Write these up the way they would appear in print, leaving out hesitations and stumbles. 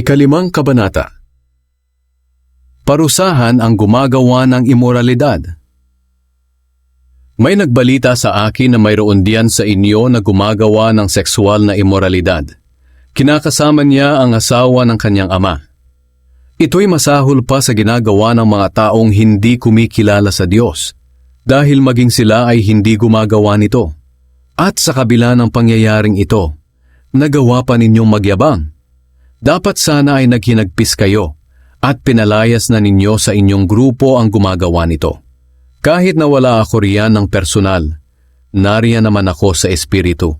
Ikalimang kabanata. Parusahan ang gumagawa ng imoralidad. May nagbalita sa akin na mayroon diyan sa inyo na gumagawa ng sexual na imoralidad. Kinakasama niya ang asawa ng kanyang ama. Ito'y masahol pa sa ginagawa ng mga taong hindi kumikilala sa Diyos, dahil maging sila ay hindi gumagawa nito. At sa kabila ng pangyayaring ito, nagawa pa ninyong magyabang. Dapat sana ay naghinagpis kayo at pinalayas na ninyo sa inyong grupo ang gumagawa nito. Kahit na wala ako riyan ng personal, nariyan naman ako sa espiritu.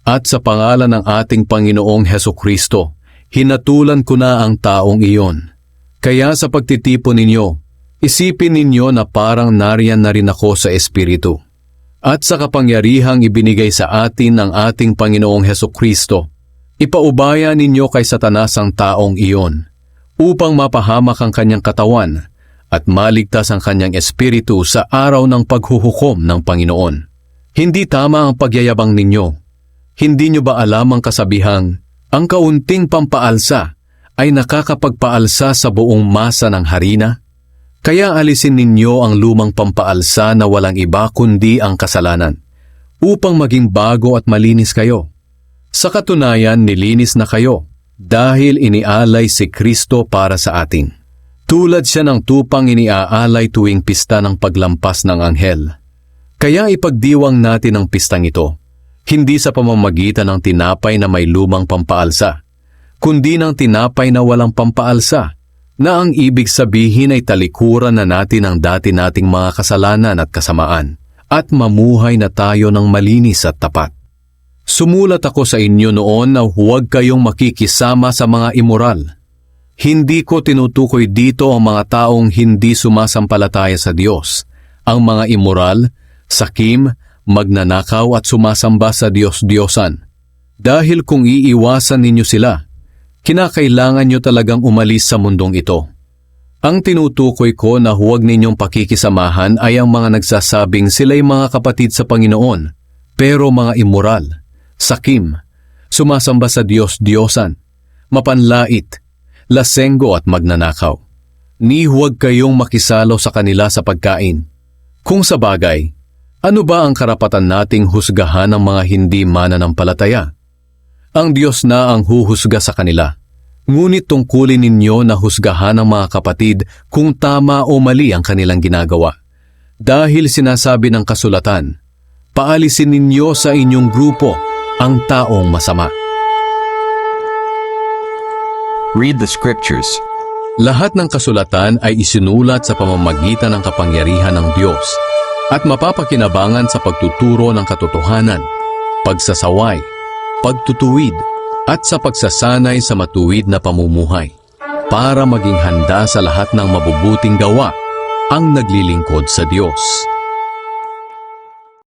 At sa pangalan ng ating Panginoong Hesukristo, hinatulan ko na ang taong iyon. Kaya sa pagtitipon ninyo, isipin ninyo na parang nariyan na rin ako sa espiritu. At sa kapangyarihang ibinigay sa atin ng ating Panginoong Hesukristo, ipaubaya ninyo kay Satanas ang taong iyon, upang mapahamak ang kanyang katawan at maligtas ang kanyang espiritu sa araw ng paghuhukom ng Panginoon. Hindi tama ang pagyayabang ninyo. Hindi nyo ba alam ang kasabihang, ang kaunting pampaalsa ay nakakapagpaalsa sa buong masa ng harina? Kaya alisin ninyo ang lumang pampaalsa na walang iba kundi ang kasalanan, upang maging bago at malinis kayo. Sa katunayan, nilinis na kayo dahil inialay si Kristo para sa atin. Tulad siya ng tupang iniaalay tuwing pista ng paglampas ng anghel. Kaya ipagdiwang natin ang pistang ito, hindi sa pamamagitan ng tinapay na may lumang pampaalsa, kundi ng tinapay na walang pampaalsa, na ang ibig sabihin ay talikuran na natin ang dati nating mga kasalanan at kasamaan, at mamuhay na tayo ng malinis at tapat. Sumulat ako sa inyo noon na huwag kayong makikisama sa mga immoral. Hindi ko tinutukoy dito ang mga taong hindi sumasampalataya sa Diyos, ang mga immoral, sakim, magnanakaw at sumasamba sa Diyos-Diyosan. Dahil kung iiwasan ninyo sila, kinakailangan nyo talagang umalis sa mundong ito. Ang tinutukoy ko na huwag ninyong pakikisamahan ay ang mga nagsasabing sila'y mga kapatid sa Panginoon, pero mga immoral, sakim, sumasamba sa Diyos-Diyosan, mapanlait, lasenggo at magnanakaw. Ni huwag kayong makisalo sa kanila sa pagkain. Kung sa bagay, ano ba ang karapatan nating husgahan ng mga hindi mananampalataya? Ang Diyos na ang huhusga sa kanila. Ngunit tungkulin ninyo na husgahan ng mga kapatid kung tama o mali ang kanilang ginagawa. Dahil sinasabi ng kasulatan, paalisin ninyo sa inyong grupo ang taong masama. Read the scriptures. Lahat ng kasulatan ay isinulat sa pamamagitan ng kapangyarihan ng Diyos at mapapakinabangan sa pagtuturo ng katotohanan, pagsasaway, pagtutuwid, at sa pagsasanay sa matuwid na pamumuhay para maging handa sa lahat ng mabubuting gawa ang naglilingkod sa Diyos.